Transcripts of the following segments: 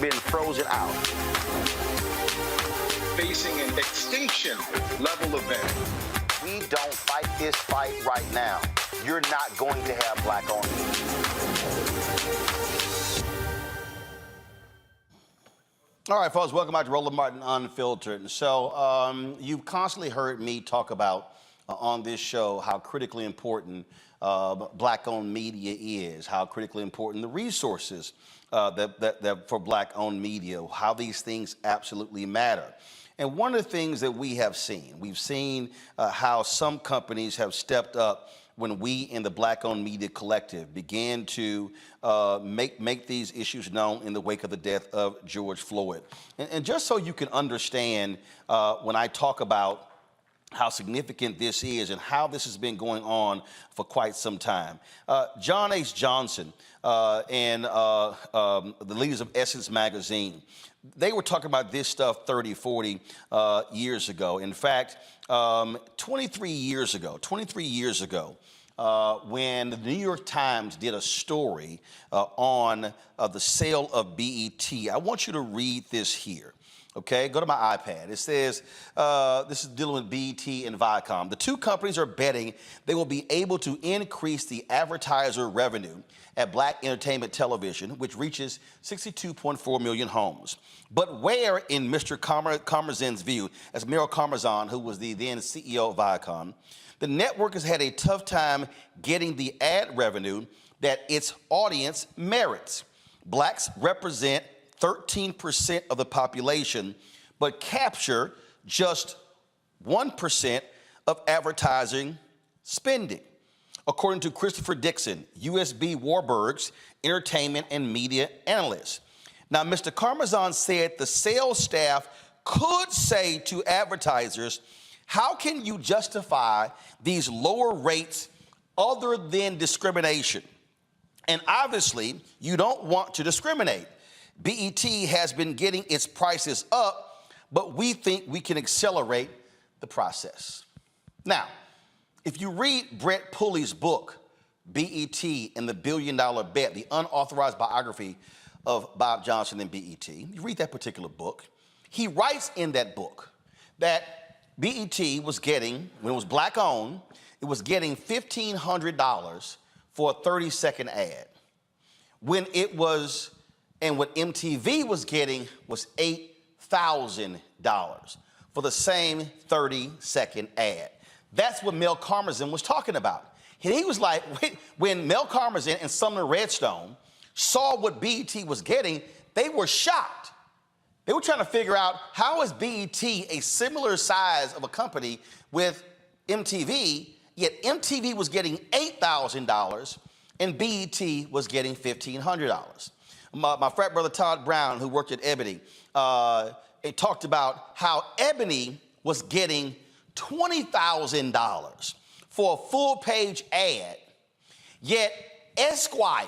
been frozen out. Facing an extinction level event. We don't fight this fight right now, you're not going to have black-owned media. All right, folks, welcome back to Roland Martin Unfiltered. So you've constantly heard me talk about on this show how critically important black-owned media is, how critically important the resources that for black-owned media, how these things absolutely matter. And one of the things that we've seen how some companies have stepped up when we in the Black-Owned Media Collective began to make these issues known in the wake of the death of George Floyd. And just so you can understand when I talk about how significant this is and how this has been going on for quite some time. John H. Johnson and the leaders of Essence Magazine, they were talking about this stuff 30, 40 years ago. In fact, 23 years ago, when the New York Times did a story on the sale of BET, I want you to read this here. Okay, go to my iPad. It says, this is dealing with BET and Viacom. The two companies are betting they will be able to increase the advertiser revenue at Black entertainment television, which reaches 62.4 million homes. But where, in Mr. Karmazin's view, as Meryl Karmazin, who was the then CEO of Viacom, the network has had a tough time getting the ad revenue that its audience merits. Blacks represent 13% of the population, but capture just 1% of advertising spending, according to Christopher Dixon, USB Warburg's entertainment and media analyst. Now, Mr. Karmazin said the sales staff could say to advertisers, how can you justify these lower rates other than discrimination? And obviously, you don't want to discriminate. BET has been getting its prices up, but we think we can accelerate the process. Now, if you read Brett Pulley's book, BET and the $1 Billion Bet, the unauthorized biography of Bob Johnson and BET, you read that particular book, he writes in that book that BET was getting, when it was black-owned, it was getting $1,500 for a 30-second ad. When it was, and what MTV was getting was $8,000 for the same 30-second ad. That's what Mel Karmazin was talking about. And he was like, when Mel Karmazin and Sumner Redstone saw what BET was getting, they were shocked. They were trying to figure out, how is BET a similar size of a company with MTV, yet MTV was getting $8,000 and BET was getting $1,500. My frat brother Todd Brown, who worked at Ebony, it talked about how Ebony was getting $20,000 for a full-page ad, yet Esquire,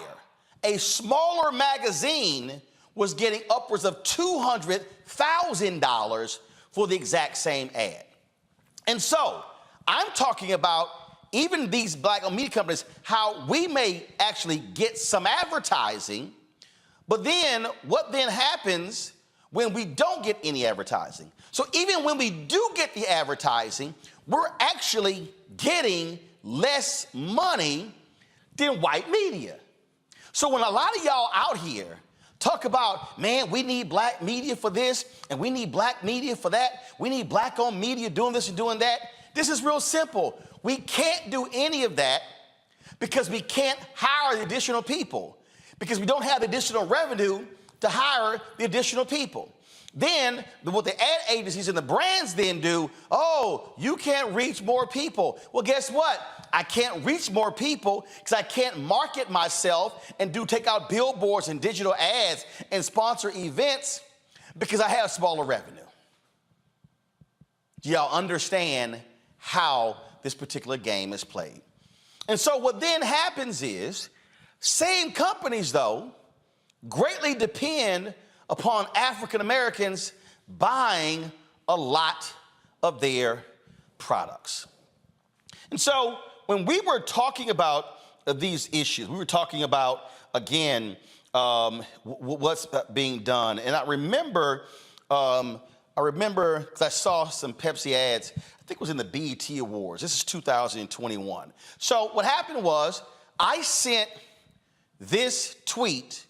a smaller magazine, was getting upwards of $200,000 for the exact same ad. And so I'm talking about even these black-owned media companies, how we may actually get some advertising, but then what then happens when we don't get any advertising? So even when we do get the advertising, we're actually getting less money than white media. So when a lot of y'all out here talk about, man, we need black media for this, and we need black media for that, we need black-owned media doing this and doing that, this is real simple. We can't do any of that because we can't hire the additional people, because we don't have the additional revenue to hire the additional people. Then what the ad agencies and the brands then do, oh, you can't reach more people. Well, guess what? I can't reach more people because I can't market myself and take out billboards and digital ads and sponsor events because I have smaller revenue. Do y'all understand how this particular game is played? And so what then happens is, same companies, though, greatly depend upon African Americans buying a lot of their products. And so when we were talking about these issues, we were talking about, again, what's being done. And I remember, because I saw some Pepsi ads, I think it was in the BET Awards. This is 2021. So what happened was I sent this tweet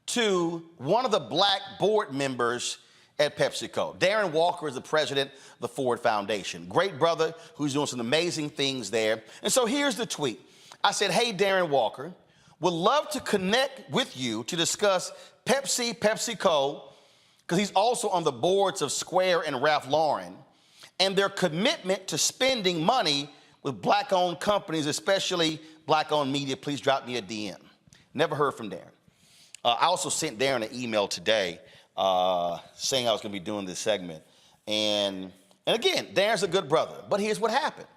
to one of the black board members at PepsiCo. Darren Walker is the president of the Ford Foundation. Great brother who's doing some amazing things there. And so here's the tweet. I said, hey, Darren Walker, would love to connect with you to discuss PepsiCo, because he's also on the boards of Square and Ralph Lauren, and their commitment to spending money with black-owned companies, especially black-owned media. Please drop me a DM. Never heard from Darren. I also sent Darren an email today saying I was going to be doing this segment. And again, Darren's a good brother. But here's what happened.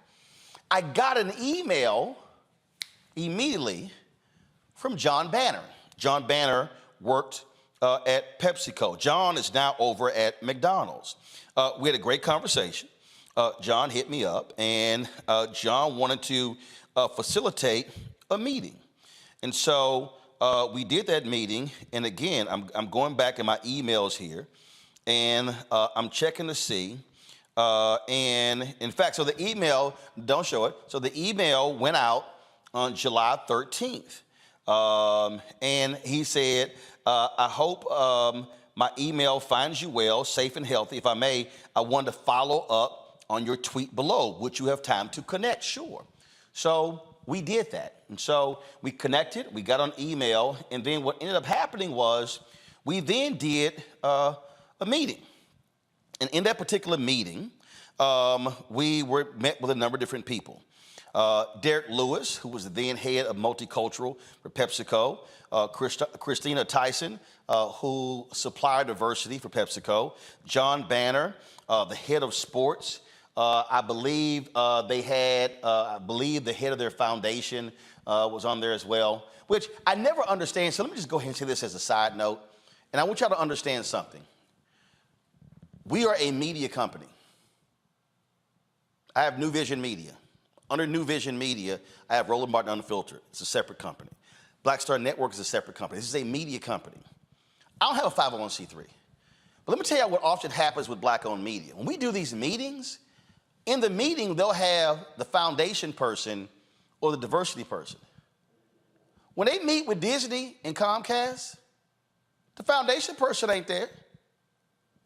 I got an email immediately from John Banner. John Banner worked at PepsiCo. John is now over at McDonald's. We had a great conversation. John hit me up, and John wanted to facilitate a meeting. And so we did that meeting, and again, I'm going back in my emails here, and I'm checking to see. And in fact, so the email, don't show it, so the email went out on July 13th. And he said, I hope my email finds you well, safe and healthy. If I may, I wanted to follow up on your tweet below. Would you have time to connect? Sure. So we did that. And so we connected, we got on email, and then what ended up happening was we then did a meeting. And in that particular meeting, we met with a number of different people. Derek Lewis, who was the then head of multicultural for PepsiCo, Christina Tyson, who supplied diversity for PepsiCo, John Banner, the head of sports. I believe the head of their foundation was on there as well, which I never understand. So let me just go ahead and say this as a side note, and I want y'all to understand something. We are a media company. I have New Vision Media. Under New Vision Media, I have Roland Martin Unfiltered. It's a separate company. Black Star Network is a separate company. This is a media company. I don't have a 501c3. But let me tell you what often happens with black-owned media. When we do these meetings, in the meeting, they'll have the foundation person or the diversity person. When they meet with Disney and Comcast, the foundation person ain't there.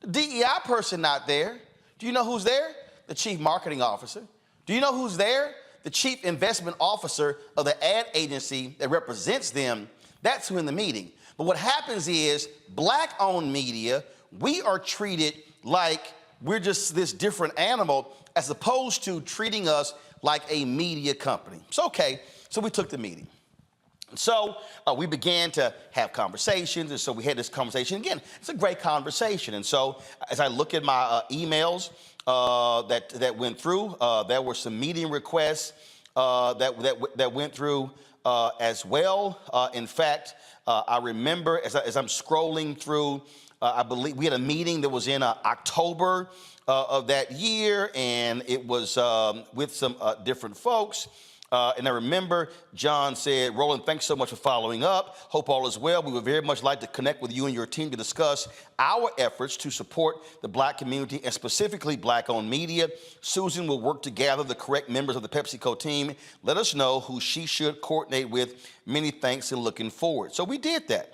The DEI person not there. Do you know who's there? The chief marketing officer. Do you know who's there? The chief investment officer of the ad agency that represents them. That's who in the meeting. But what happens is black-owned media, we are treated like we're just this different animal as opposed to treating us like a media company. So, okay, so we took the meeting. So we began to have conversations, and so we had this conversation. Again, it's a great conversation. And so as I look at my emails that went through, there were some meeting requests that went through as well. In fact, I remember as I'm scrolling through, I believe we had a meeting that was in October of that year, and it was with some different folks. And I remember John said, Roland, thanks so much for following up. Hope all is well. We would very much like to connect with you and your team to discuss our efforts to support the black community and specifically black-owned media. Susan will work to gather the correct members of the PepsiCo team. Let us know who she should coordinate with. Many thanks and looking forward. So we did that.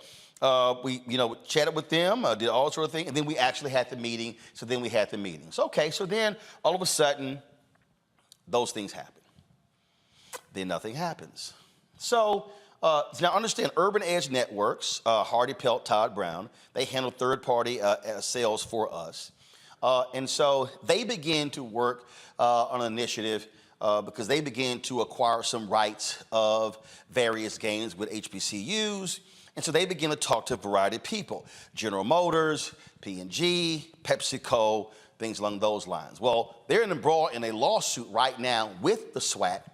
We chatted with them, did all sort of things, and then we actually had the meeting. So then we had the meetings. Okay, so then all of a sudden, those things happen. Then nothing happens. So now understand, Urban Edge Networks, Hardy Pelt, Todd Brown, they handle third-party sales for us. And so they began to work on an initiative because they began to acquire some rights of various games with HBCUs. And so they began to talk to a variety of people, General Motors, P&G, PepsiCo, things along those lines. Well, they're embroiled in a lawsuit right now with the SWAT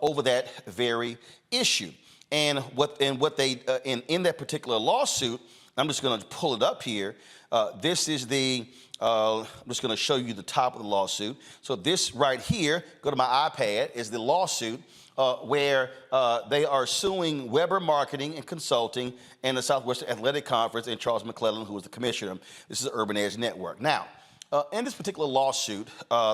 over that very issue. And in that particular lawsuit, I'm just going to pull it up here. This is I'm just going to show you the top of the lawsuit. So this right here, go to my iPad, is the lawsuit where they are suing Weber Marketing and Consulting and the Southwestern Athletic Conference and Charles McClellan, who is the commissioner. This is the Urban Edge Network. Now, in this particular lawsuit,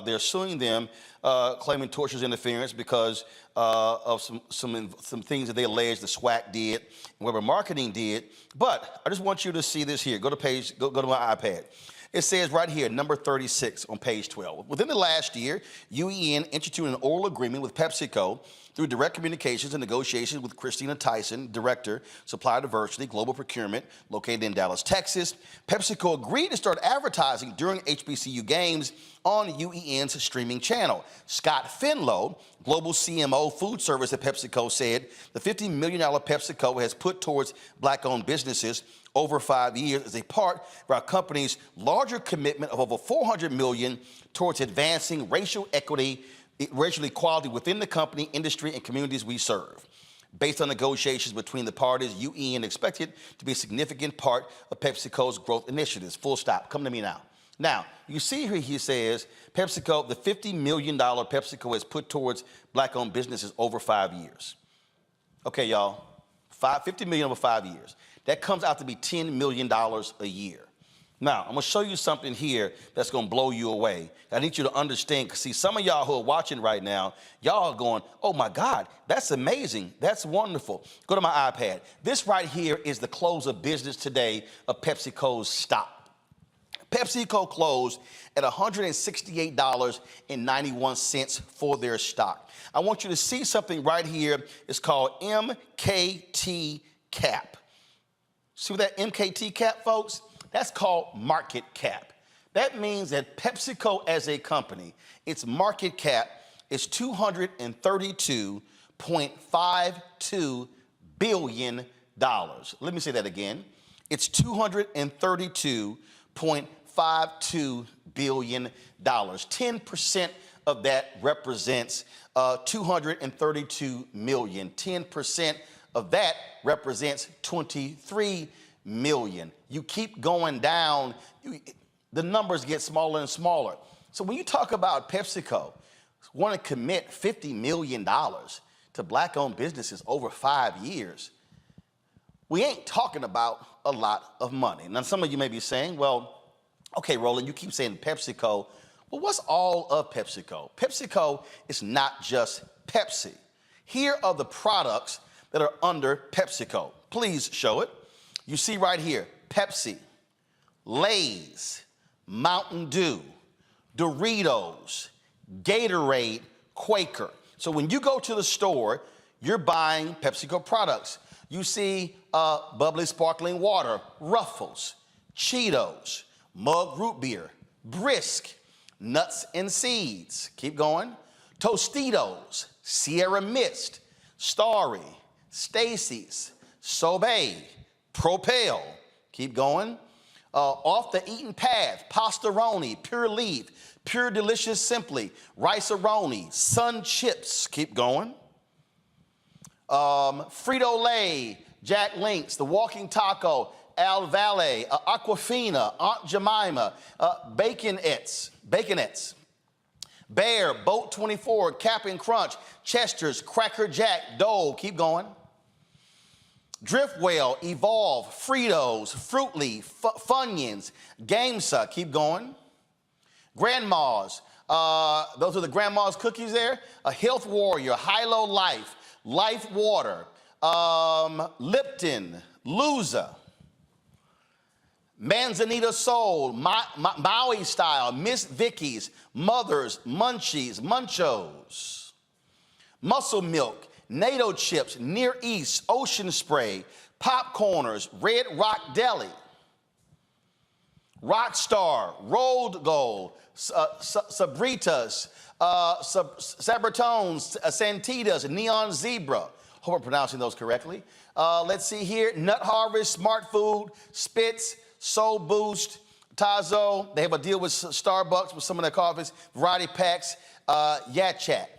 they're suing them, claiming tortious interference because of some things that they allege the SWAC did, and Weber Marketing did. But I just want you to see this here. Go to my iPad. It says right here, number 36 on page 12. Within the last year, UEN instituted an oral agreement with Pepsico through direct communications and negotiations with Christina Tyson, Director, Supplier Diversity, Global Procurement, located in Dallas, Texas. Pepsico agreed to start advertising during HBCU games on UEN's streaming channel. Scott Finlow, Global CMO Food Service at PepsiCo, said the $50 million PepsiCo has put towards black-owned businesses over 5 years is a part of our company's larger commitment of over $400 million towards advancing racial equity, racial equality within the company, industry, and communities we serve. Based on negotiations between the parties, UEN expected to be a significant part of PepsiCo's growth initiatives. Full stop. Come to me now. Now, you see here he says PepsiCo, the $50 million PepsiCo has put towards black-owned businesses over 5 years. Okay, y'all, $50 million over 5 years. That comes out to be $10 million a year. Now, I'm going to show you something here that's going to blow you away. I need you to understand, because see, some of y'all who are watching right now, y'all are going, oh my God, that's amazing. That's wonderful. Go to my iPad. This right here is the close of business today of PepsiCo's stock. PepsiCo closed at $168.91 for their stock. I want you to see something right here. It's called MKT cap. See what that MKT cap, folks? That's called market cap. That means that PepsiCo as a company, its market cap is $232.52 billion. Let me say that again. It's $232.52 billion. 10% of that represents 232 million. 10% of that represents 23 million. You keep going down, the numbers get smaller and smaller. So when you talk about PepsiCo want to commit $50 million to black-owned businesses over 5 years, we ain't talking about a lot of money. Now, some of you may be saying, well, okay, Roland, you keep saying PepsiCo. Well, what's all of PepsiCo? PepsiCo is not just Pepsi. Here are the products that are under PepsiCo. Please show it. You see right here, Pepsi, Lay's, Mountain Dew, Doritos, Gatorade, Quaker. So when you go to the store, you're buying PepsiCo products. You see bubbly sparkling water, Ruffles, Cheetos, Mug Root Beer, Brisk, Nuts and Seeds. Keep going. Tostitos, Sierra Mist, Starry, Stacy's, Sobe, Propel. Keep going. Off the Eaten Path, Pastaroni, Pure Leaf, Pure Delicious Simply, Rice-A-Roni, Sun Chips. Keep going. Frito-Lay, Jack Links, The Walking Taco, Al Valle, Aquafina, Aunt Jemima, Baconettes, Bear, Boat 24, Cap'n Crunch, Chester's, Cracker Jack, Dole. Keep going. Driftwell, Evolve, Fritos, Fruit Leaf, Funyuns, Gamesa. Keep going. Grandma's, those are the Grandma's cookies there. Health Warrior, Hilo Life, Life Water, Lipton, Luza, Manzanita Soul, Maui Style, Miss Vicky's, Mother's, Munchies, Munchos, Muscle Milk, NATO Chips, Near East, Ocean Spray, Popcorners, Red Rock Deli, Rockstar, Rolled Gold, Sabritas, Sabritones, Santitas, Neon Zebra. Hope I'm pronouncing those correctly. Let's see here. Nut Harvest, Smart Food, Spitz, Soul Boost, Tazo. They have a deal with Starbucks with some of their coffees. Variety Packs, Yat Chat.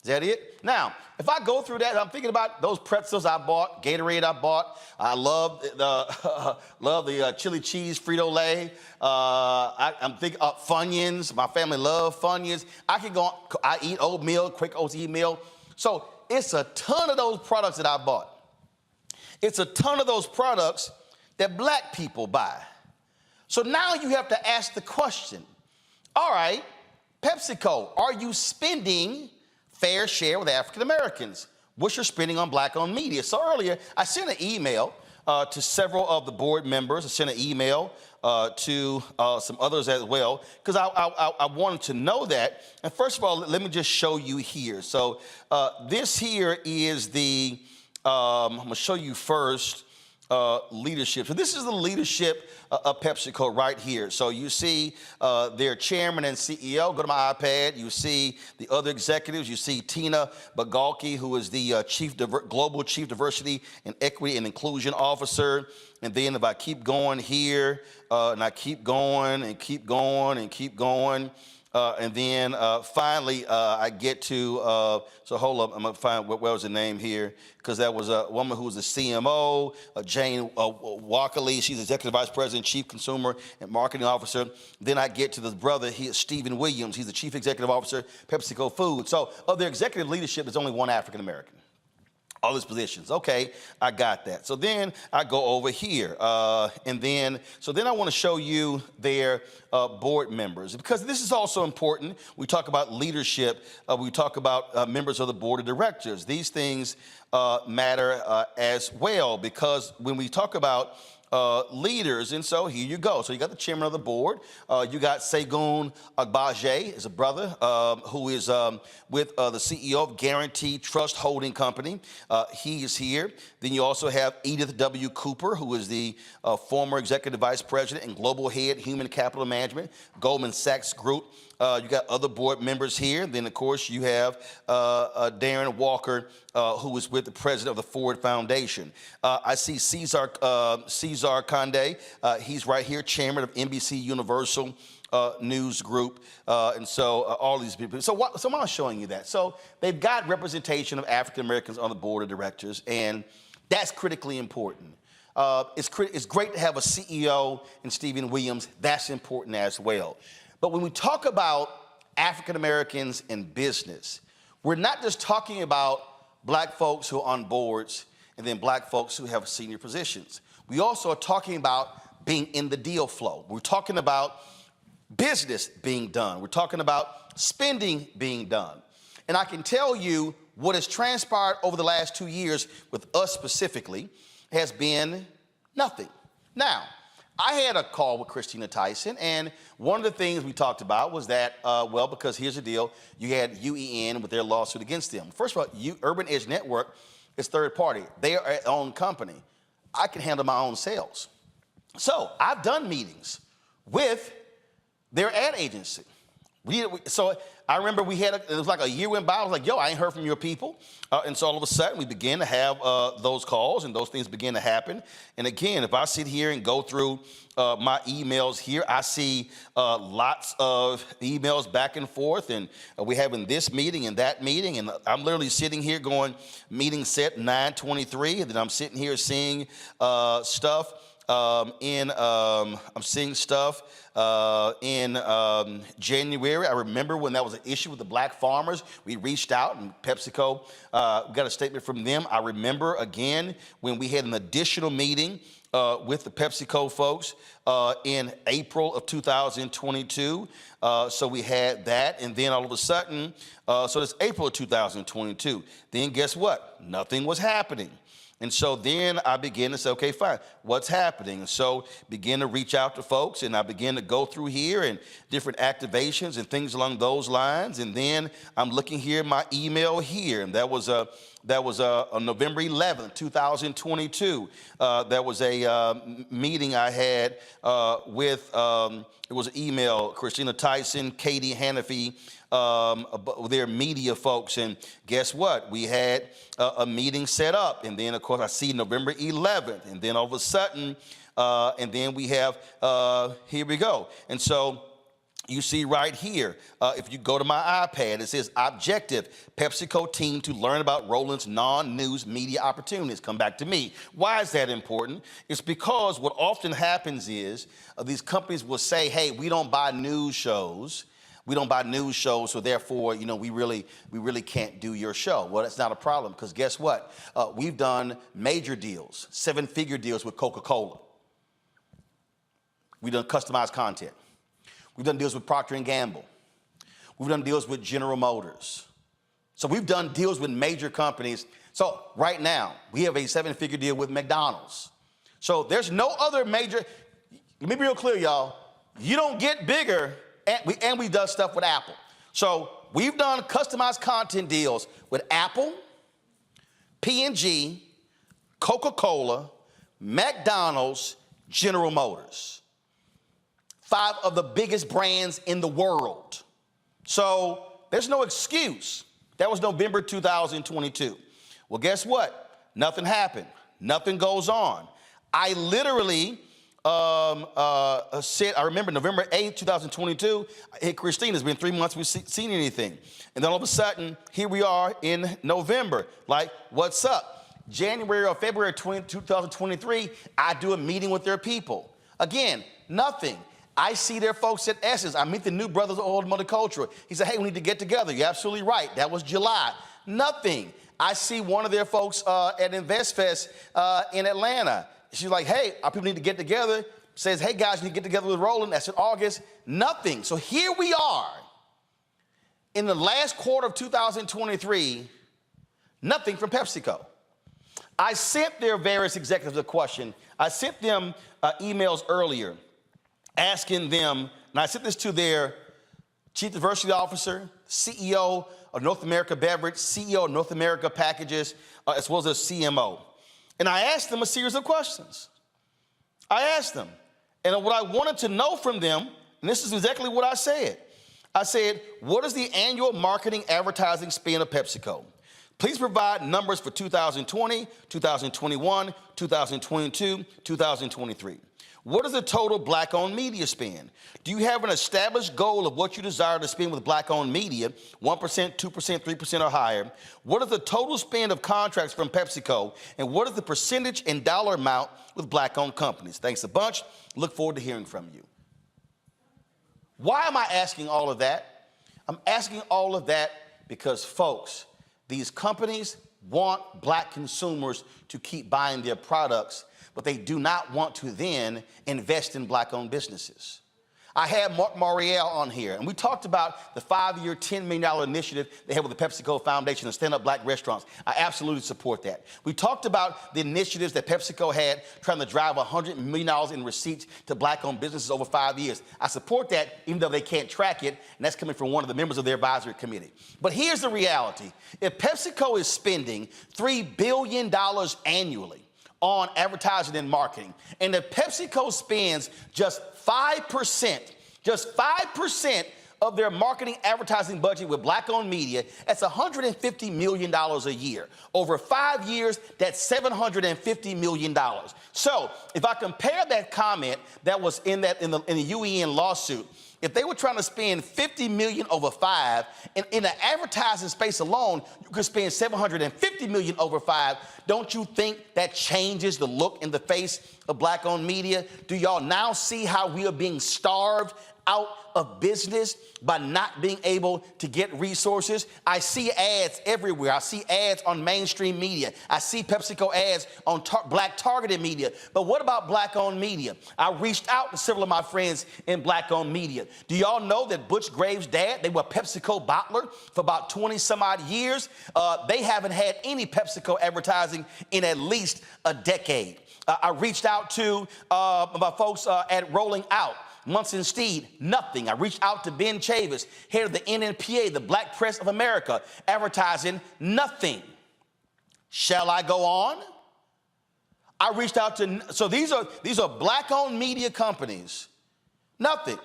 Is that it? Now, if I go through that, I'm thinking about those pretzels I bought, Gatorade I bought. I love the chili cheese Frito-Lay. I'm thinking Funyuns. My family loves Funyuns. I can go. I eat oatmeal, quick oats meal. So it's a ton of those products that I bought. It's a ton of those products that black people buy. So now you have to ask the question, all right, PepsiCo, are you spending fair share with African Americans? What's your spending on black-owned media? So earlier, I sent an email to several of the board members. I sent an email to some others as well, because I wanted to know that. And first of all, let me just show you here. So this here is the, I'm gonna show you first, leadership. So this is the leadership of PepsiCo right here. So you see their chairman and CEO. Go to my iPad. You see the other executives. You see Tina Bagalki, who is the Global Chief Diversity and Equity and Inclusion Officer. And then if I keep going here, and I keep going and keep going and keep going, and then finally, I get to, so hold up, I'm gonna find, what was the name here? Because that was a woman who was the CMO, Jane Walkerly. She's Executive Vice President, Chief Consumer and Marketing Officer. Then I get to the brother, Stephen Williams. He's the Chief Executive Officer, PepsiCo Foods. So of their executive leadership, there's only one African American. All these positions. Okay, I got that. So then I go over here, and then I want to show you their board members, because this is also important. We talk about leadership. We talk about members of the board of directors. These things matter as well, because when we talk about leaders, and so here you go. So you got the chairman of the board. You got Segun Agbaje, is a brother who is with the CEO of Guaranteed Trust Holding Company. He is here. Then you also have Edith W. Cooper, who is the former executive vice president and global head human capital management, Goldman Sachs Group. You got other board members here. Then, of course, you have Darren Walker, who is with the president of the Ford Foundation. I see Cesar Conde. He's right here, chairman of NBC Universal News Group. And so all these people. So why am showing you that? So they've got representation of African Americans on the board of directors, and that's critically important. It's great to have a CEO in Stephen Williams. That's important as well. But when we talk about African Americans in business, we're not just talking about black folks who are on boards and then black folks who have senior positions. We also are talking about being in the deal flow. We're talking about business being done. We're talking about spending being done. And I can tell you what has transpired over the last 2 years with us specifically has been nothing. Now, I had a call with Christina Tyson, and one of the things we talked about was that, well, because here's the deal, you had UEN with their lawsuit against them. First of all, Urban Edge Network is third party. They are their own company. I can handle my own sales. So I've done meetings with their ad agency. So I remember it was like a year went by. I was like, yo, I ain't heard from your people. And so all of a sudden we began to have those calls, and those things began to happen. And again, if I sit here and go through my emails here, I see lots of emails back and forth, and we're having this meeting and that meeting, and I'm literally sitting here going, meeting set 9/23, and then I'm sitting here seeing stuff. I'm seeing stuff in January. I remember when that was an issue with the black farmers. We reached out, and PepsiCo got a statement from them. I remember, again, when we had an additional meeting with the PepsiCo folks in April of 2022. So we had that, and then all of a sudden, so it's April of 2022. Then guess what? Nothing was happening. And so then I began to say, okay, fine, what's happening? And so began to reach out to folks, and I began to go through here and different activations and things along those lines. And then I'm looking here at my email here, and that was on November 11th, 2022. That was a meeting I had with, it was an email, Christina Tyson, Katie Hannafy, their media folks, and guess what? We had a meeting set up, and then of course I see November 11th, and then all of a sudden, and then we have, here we go. And so you see right here, if you go to my iPad, it says objective, PepsiCo team to learn about Roland's non-news media opportunities. Come back to me. Why is that important? It's because what often happens is these companies will say, hey, we don't buy news shows, We don't buy news shows, so therefore, we really can't do your show. Well, that's not a problem, because guess what? We've done major deals, 7-figure deals with Coca-Cola. We've done customized content. We've done deals with Procter & Gamble. We've done deals with General Motors. So we've done deals with major companies. So right now, we have a 7-figure deal with McDonald's. So there's no other major, let me be real clear, y'all. You don't get bigger, and we've done stuff with Apple. So we've done customized content deals with Apple, P&G, Coca-Cola, McDonald's, General Motors. 5 of the biggest brands in the world. So there's no excuse. That was November 2022. Well, guess what? Nothing happened. Nothing goes on. I literally said, I remember November 8th, 2022, hey, Christine, it's been 3 months we've seen anything. And then all of a sudden, here we are in November. Like, what's up? January or February 2023, I do a meeting with their people. Again, nothing. I see their folks at Essence. I meet the new brothers of Old Multicultural. He said, hey, we need to get together. You're absolutely right. That was July. Nothing. I see one of their folks at InvestFest in Atlanta. She's like, hey, our people need to get together. Says, hey, guys, you need to get together with Roland. That's in August. Nothing. So here we are in the last quarter of 2023, nothing from PepsiCo. I sent their various executives a question. I sent them emails earlier asking them, and I sent this to their Chief Diversity Officer, CEO of North America Beverage, CEO of North America Packages, as well as their CMO. And I asked them a series of questions. I asked them, and what I wanted to know from them, and this is exactly what I said. I said, what is the annual marketing advertising spend of PepsiCo? Please provide numbers for 2020, 2021, 2022, 2023. What is the total Black-owned media spend? Do you have an established goal of what you desire to spend with Black-owned media, 1%, 2%, 3% or higher? What is the total spend of contracts from PepsiCo? And what is the percentage and dollar amount with Black-owned companies? Thanks a bunch. Look forward to hearing from you. Why am I asking all of that? I'm asking all of that because, folks, these companies want Black consumers to keep buying their products, but they do not want to then invest in Black-owned businesses. I had Mark Morial on here, and we talked about the 5-year, $10 million initiative they had with the PepsiCo Foundation to stand up Black restaurants. I absolutely support that. We talked about the initiatives that PepsiCo had trying to drive $100 million in receipts to Black-owned businesses over 5 years. I support that, even though they can't track it, and that's coming from one of the members of their advisory committee. But here's the reality. If PepsiCo is spending $3 billion annually on advertising and marketing, and if PepsiCo spends just 5% of their marketing advertising budget with Black-owned media, that's $150 million a year. Over 5 years, that's $750 million. So if I compare that comment that was in the UEN lawsuit, if they were trying to spend $50 million over 5, and in the advertising space alone, you could spend $750 million over 5, don't you think that changes the look and the face of Black-owned media? Do y'all now see how we are being starved out of business by not being able to get resources? I see ads everywhere. I see ads on mainstream media. I see PepsiCo ads on Black targeted media. But what about Black-owned media? I reached out to several of my friends in Black-owned media. Do y'all know that Butch Graves' dad, they were PepsiCo bottler for about 20 some odd years? They haven't had any PepsiCo advertising in at least a decade. I reached out to my folks at Rolling Out. Munson Steed, nothing. I reached out to Ben Chavis, head of the NNPA, the Black Press of America, advertising, nothing. Shall I go on? I reached out to, so these are Black-owned media companies, nothing.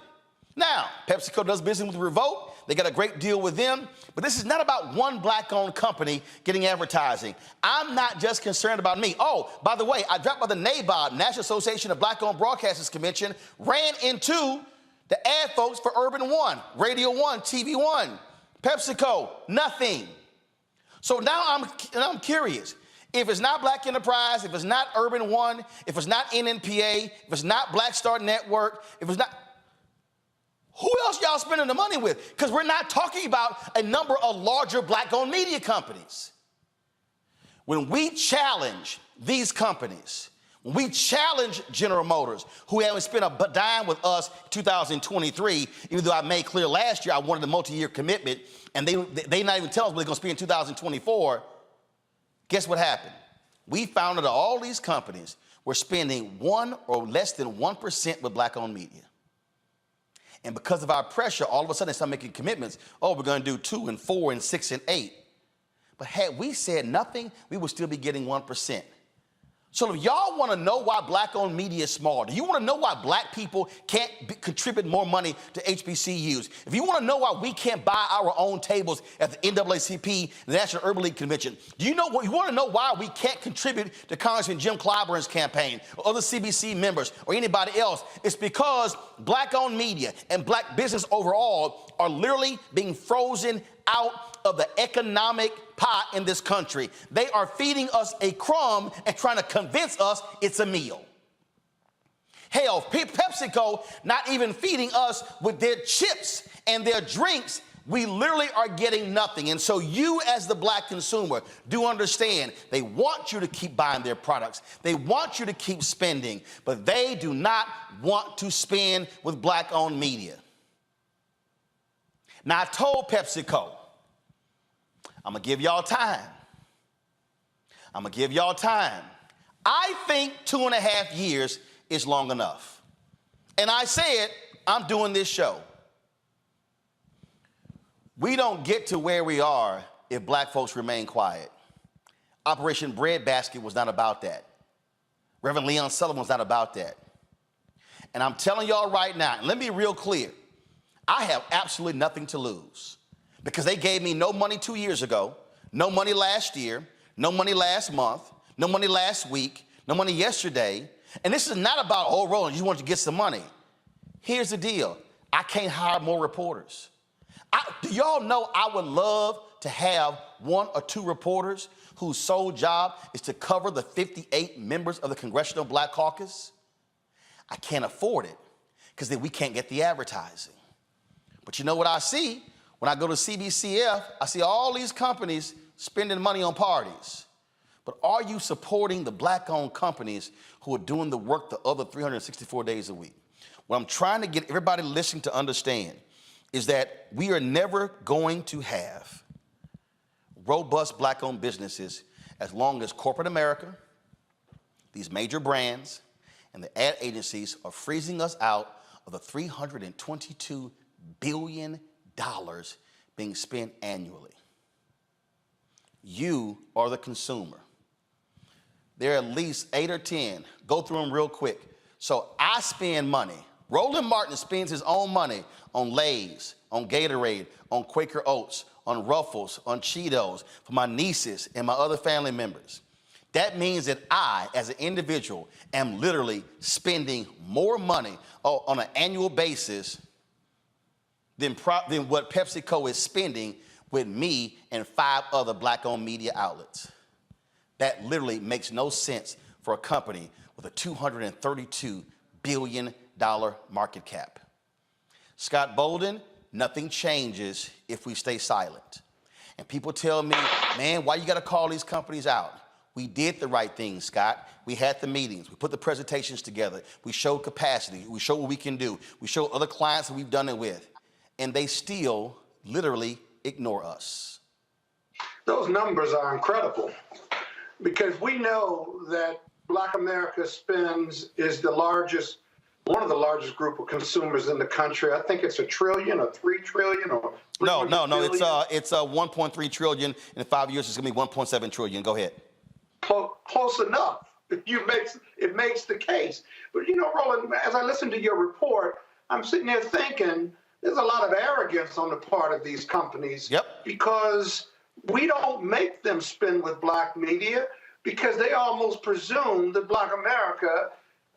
Now, PepsiCo does business with Revolt. They got a great deal with them, but this is not about one Black-owned company getting advertising. I'm not just concerned about me. Oh, by the way, I dropped by the NABOB, National Association of Black-Owned Broadcasters Convention, ran into the ad folks for Urban One, Radio One, TV One, PepsiCo, nothing. So now I'm curious. If it's not Black Enterprise, if it's not Urban One, if it's not NNPA, if it's not Black Star Network, if it's not, Who else y'all spending the money with? Because we're not talking about a number of larger black-owned media companies. When we challenge these companies, when we challenge General Motors, who haven't spent a dime with us 2023, even though I made clear last year I wanted a multi-year commitment, and they not even tell us what they're going to spend in 2024, guess what happened? We found that all these companies were spending 1 or less than 1% with black-owned media. And because of our pressure, all of a sudden they start making commitments. Oh, we're going to do 2 and 4 and 6 and 8. But had we said nothing, we would still be getting 1%. So if y'all want to know why black-owned media is small, do you want to know why black people can't contribute more money to HBCUs? If you want to know why we can't buy our own tables at the NAACP, the National Urban League Convention, you want to know why we can't contribute to Congressman Jim Clyburn's campaign or other CBC members or anybody else? It's because black-owned media and black business overall are literally being frozen out of the economic pot in this country. They are feeding us a crumb and trying to convince us it's a meal. Hell, Pepsico not even feeding us with their chips and their drinks. We literally are getting nothing. And so you as the black consumer do understand they want you to keep buying their products. They want you to keep spending, but they do not want to spend with black-owned media. Now, I told PepsiCo, I'm going to give y'all time. I'm going to give y'all time. I think 2.5 years is long enough. And I said, I'm doing this show. We don't get to where we are if black folks remain quiet. Operation Breadbasket was not about that. Reverend Leon Sullivan was not about that. And I'm telling y'all right now, and let me be real clear, I have absolutely nothing to lose. Because they gave me no money 2 years ago, no money last year, no money last month, no money last week, no money yesterday. And this is not about, oh, Roland, you just want to get some money. Here's the deal. I can't hire more reporters. Do y'all know I would love to have 1 or 2 reporters whose sole job is to cover the 58 members of the Congressional Black Caucus? I can't afford it because then we can't get the advertising. But you know what I see? When I go to CBCF, I see all these companies spending money on parties. But are you supporting the black-owned companies who are doing the work the other 364 days a week? What I'm trying to get everybody listening to understand is that we are never going to have robust black-owned businesses as long as corporate America, these major brands, and the ad agencies are freezing us out of the $322 billion being spent annually. You are the consumer. There are at least 8 or 10. Go through them real quick. So I spend money. Roland Martin spends his own money on Lay's, on Gatorade, on Quaker Oats, on Ruffles, on Cheetos, for my nieces and my other family members. That means that I, as an individual, am literally spending more money on an annual basis than what PepsiCo is spending with me and 5 other black-owned media outlets. That literally makes no sense for a company with a $232 billion market cap. Scott Bolden, nothing changes if we stay silent. And people tell me, man, why you got to call these companies out? We did the right thing, Scott. We had the meetings. We put the presentations together. We showed capacity. We showed what we can do. We showed other clients that we've done it with. And they still literally ignore us. Those numbers are incredible because we know that Black America is one of the largest group of consumers in the country. I think it's $1 trillion or $3 trillion or no. It's 1.3 trillion. In 5 years, it's going to be 1.7 trillion. Go ahead. Close enough. It makes the case. But you know, Roland, as I listen to your report, I'm sitting there thinking there's a lot of arrogance on the part of these companies. Yep. Because we don't make them spend with black media because they almost presume that Black America,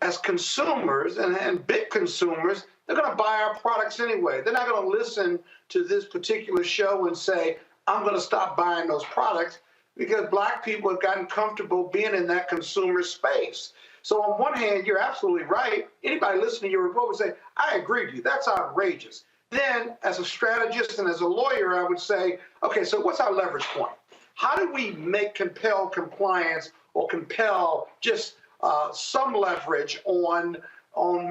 as consumers and big consumers, they're going to buy our products anyway. They're not going to listen to this particular show and say, I'm going to stop buying those products because black people have gotten comfortable being in that consumer space. So on one hand, you're absolutely right. Anybody listening to your report would say, I agree with you. That's outrageous. Then as a strategist and as a lawyer, I would say, okay, so what's our leverage point? How do we compel compliance or compel just some leverage on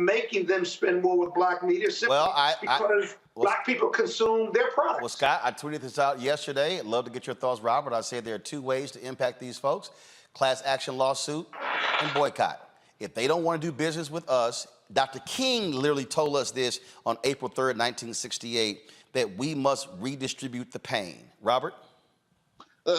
making them spend more with black media simply because black people consume their products? Well, Scott, I tweeted this out yesterday. I'd love to get your thoughts, Robert. I said there are two ways to impact these folks: class action lawsuit and boycott. If they don't want to do business with us, Dr. King literally told us this on April 3rd, 1968, that we must redistribute the pain. Robert?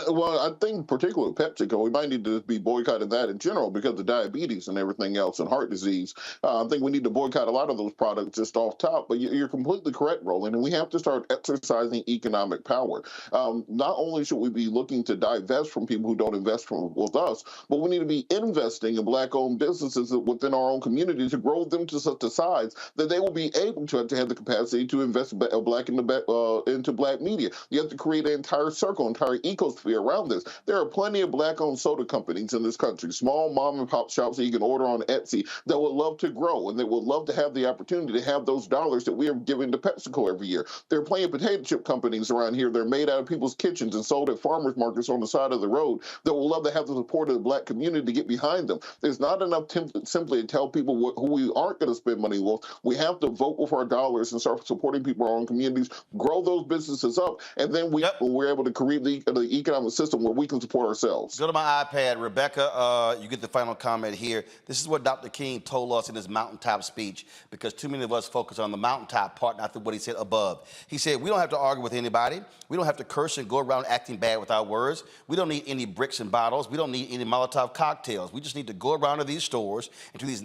Well, I think particularly with PepsiCo, we might need to be boycotting that in general because of diabetes and everything else and heart disease. I think we need to boycott a lot of those products just off top. But you're completely correct, Roland, and we have to start exercising economic power. Not only should we be looking to divest from people who don't invest with us, but we need to be investing in black-owned businesses within our own community to grow them to such a size that they will be able to have the capacity to invest into black media. You have to create an entire circle, entire ecosystem around this. There are plenty of black-owned soda companies in this country, small mom-and-pop shops that you can order on Etsy that would love to grow, and they would love to have the opportunity to have those dollars that we are giving to PepsiCo every year. There are plenty of potato chip companies around here that are made out of people's kitchens and sold at farmers markets on the side of the road that would love to have the support of the black community to get behind them. There's not enough simply to tell people who we aren't going to spend money with. We have to vote with our dollars and start supporting people in our own communities, grow those businesses up, and then we're able to create the economic system where we can support ourselves. Go to my iPad. Rebecca, you get the final comment here. This is what Dr. King told us in his mountaintop speech, because too many of us focus on the mountaintop part, not what he said above. He said, we don't have to argue with anybody. We don't have to curse and go around acting bad with our words. We don't need any bricks and bottles. We don't need any Molotov cocktails. We just need to go around to these stores,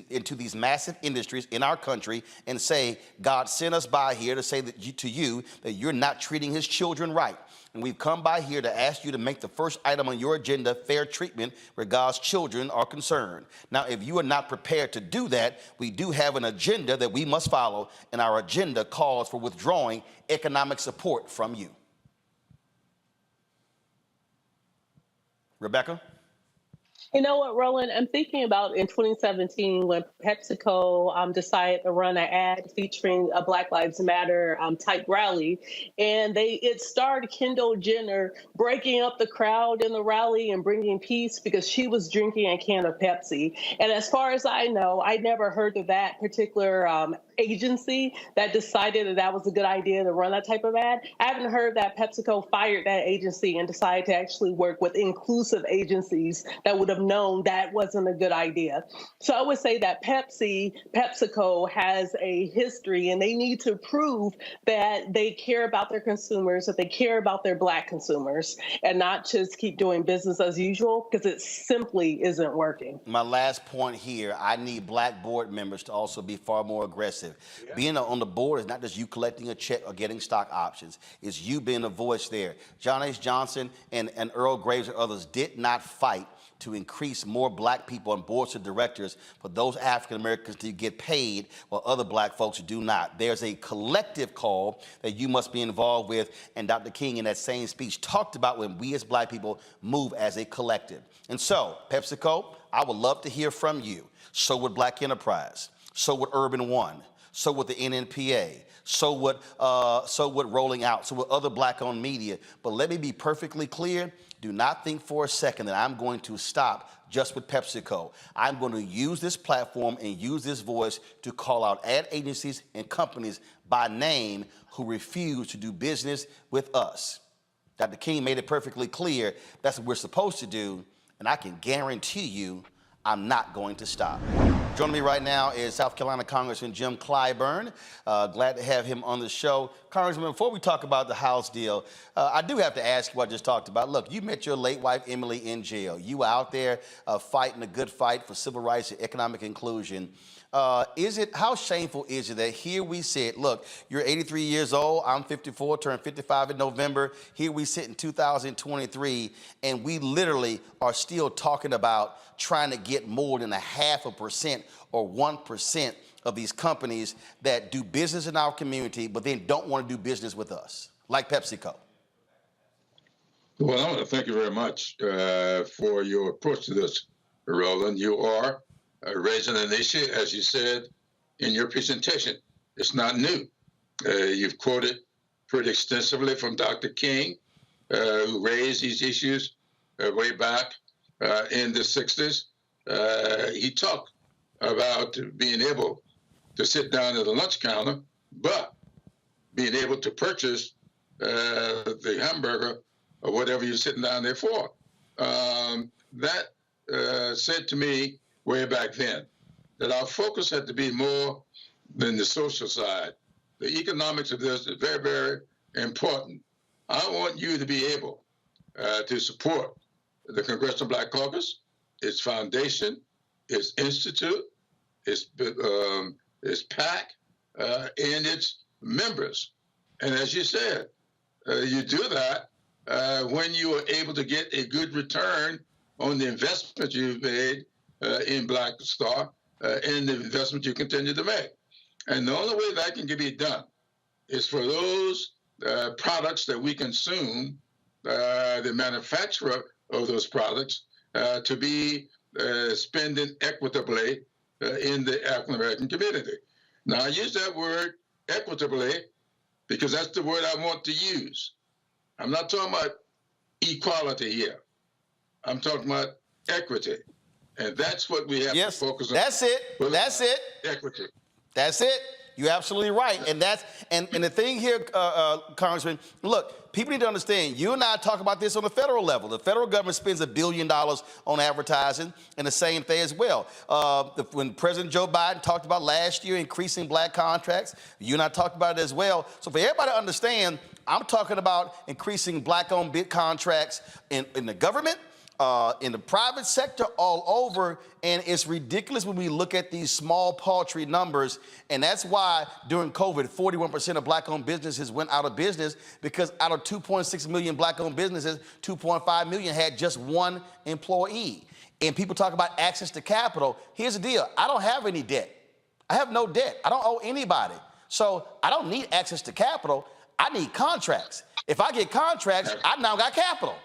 into these massive industries in our country and say, God sent us by here to say to you that you're not treating his children right. And we've come by here to ask you to make the first item on your agenda fair treatment where God's children are concerned. Now, if you are not prepared to do that, we do have an agenda that we must follow, and our agenda calls for withdrawing economic support from you. Rebecca? You know what, Roland? I'm thinking about in 2017 when PepsiCo decided to run an ad featuring a Black Lives Matter type rally, and it starred Kendall Jenner breaking up the crowd in the rally and bringing peace because she was drinking a can of Pepsi. And as far as I know, I never heard of that particular agency that decided that was a good idea to run that type of ad. I haven't heard that PepsiCo fired that agency and decided to actually work with inclusive agencies that would have known that wasn't a good idea. So I would say that PepsiCo has a history, and they need to prove that they care about their consumers, that they care about their Black consumers, and not just keep doing business as usual, because it simply isn't working. My last point here, I need Black board members to also be far more aggressive. Yeah. Being on the board is not just you collecting a check or getting stock options. It's you being a voice there. John H. Johnson and Earl Graves and others did not fight to increase more Black people on boards of directors for those African Americans to get paid while other Black folks do not. There's a collective call that you must be involved with, and Dr. King in that same speech talked about when we as Black people move as a collective. And so, PepsiCo, I would love to hear from you. So would Black Enterprise, so would Urban One, so would the NNPA, so would Rolling Out, so would other Black-owned media. But let me be perfectly clear. Do not think for a second that I'm going to stop just with PepsiCo. I'm going to use this platform and use this voice to call out ad agencies and companies by name who refuse to do business with us. Dr. King made it perfectly clear that's what we're supposed to do, and I can guarantee you I'm not going to stop. Joining me right now is South Carolina Congressman Jim Clyburn. Glad to have him on the show. Congressman, before we talk about the House deal, I do have to ask you what I just talked about. Look, you met your late wife, Emily, in jail. You were out there fighting a good fight for civil rights and economic inclusion. How shameful is it that here we sit, look, you're 83 years old, I'm 54, turned 55 in November. Here we sit in 2023, and we literally are still talking about trying to get more than 0.5% or 1% of these companies that do business in our community, but then don't want to do business with us, like PepsiCo. Well, I want to thank you very much for your approach to this, Roland. You are raising an issue, as you said in your presentation. It's not new. You've quoted pretty extensively from Dr. King, who raised these issues way back in the 60s. He talked about being able to sit down at a lunch counter, but being able to purchase the hamburger or whatever you're sitting down there for. That said to me way back then that our focus had to be more than the social side. The economics of this is very, very important. I want you to be able to support the Congressional Black Caucus, its foundation, its institute, its PAC, and its members. And as you said, you do that when you are able to get a good return on the investment you've made in Black Star and the investment you continue to make. And the only way that can be done is for those products that we consume, the manufacturer of those products, to be spending equitably in the African American community. Now, I use that word equitably because that's the word I want to use. I'm not talking about equality here. I'm talking about equity. And that's what we have to focus on. That's it. That's it. Equity. That's it. You're absolutely right. And that's and the thing here, Congressman, look, people need to understand, you and I talk about this on the federal level. The federal government spends $1 billion on advertising, and the same thing as well. When President Joe Biden talked about last year increasing Black contracts, you and I talked about it as well. So for everybody to understand, I'm talking about increasing Black-owned bid contracts in the government, in the private sector, all over, and it's ridiculous when we look at these small, paltry numbers, and that's why during COVID, 41% of Black-owned businesses went out of business, because out of 2.6 million Black-owned businesses, 2.5 million had just one employee. And people talk about access to capital. Here's the deal. I don't have any debt. I have no debt. I don't owe anybody. So I don't need access to capital. I need contracts. If I get contracts, I now got capital.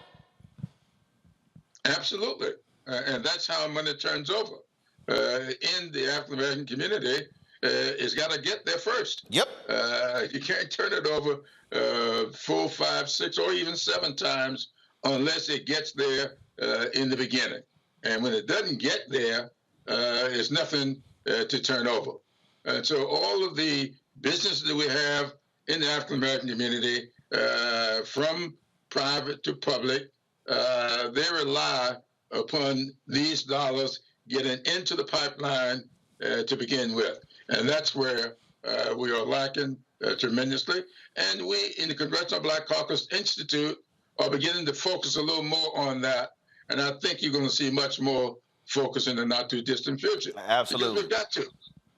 Absolutely. And that's how money turns over. In the African American community, it's got to get there first. Yep. You can't turn it over 4, 5, 6, or even 7 times unless it gets there in the beginning. And when it doesn't get there, there's nothing to turn over. And so all of the businesses that we have in the African American community, from private to public, they rely upon these dollars getting into the pipeline to begin with. And that's where we are lacking tremendously. And we in the Congressional Black Caucus Institute are beginning to focus a little more on that. And I think you're going to see much more focus in the not too distant future. Absolutely. Because we've got to.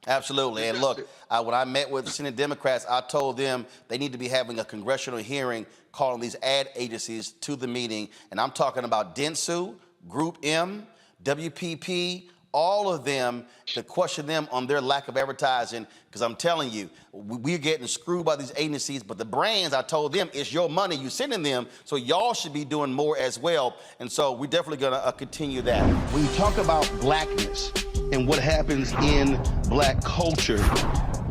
Absolutely. And look, when I met with the Senate Democrats, I told them they need to be having a congressional hearing calling these ad agencies to the meeting. And I'm talking about Dentsu, Group M, WPP, all of them, to question them on their lack of advertising. Because I'm telling you, we're getting screwed by these agencies. But the brands, I told them, it's your money you're sending them. So y'all should be doing more as well. And so we're definitely going to continue that. When you talk about blackness and what happens in Black culture,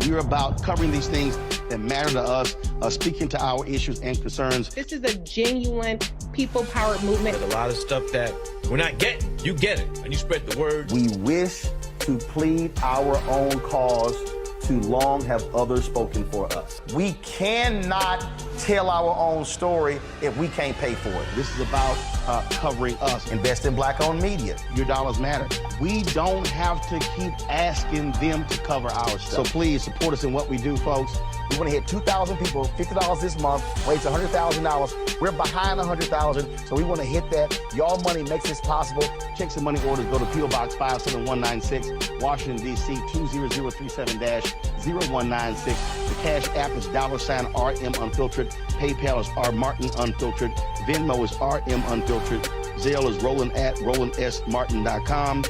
we're about covering these things that matter to us, speaking to our issues and concerns. This is a genuine people-powered movement. There's a lot of stuff that we're not getting. You get it, and you spread the word. We wish to plead our own cause. Too long have others spoken for us. We cannot tell our own story if we can't pay for it. This is about covering us. Invest in Black-owned media. Your dollars matter. We don't have to keep asking them to cover our stuff. So please support us in what we do, folks. We want to hit 2,000 people, $50 this month, raise $100,000. We're behind 100,000, so we want to hit that. Y'all money makes this possible. Checks and money orders go to P.O. Box 57196, Washington, D.C. 20037-0196. The Cash App is $RM Unfiltered. PayPal is R Martin Unfiltered. Venmo is RM Unfiltered. Zelle is Roland at RolandSMartin.com.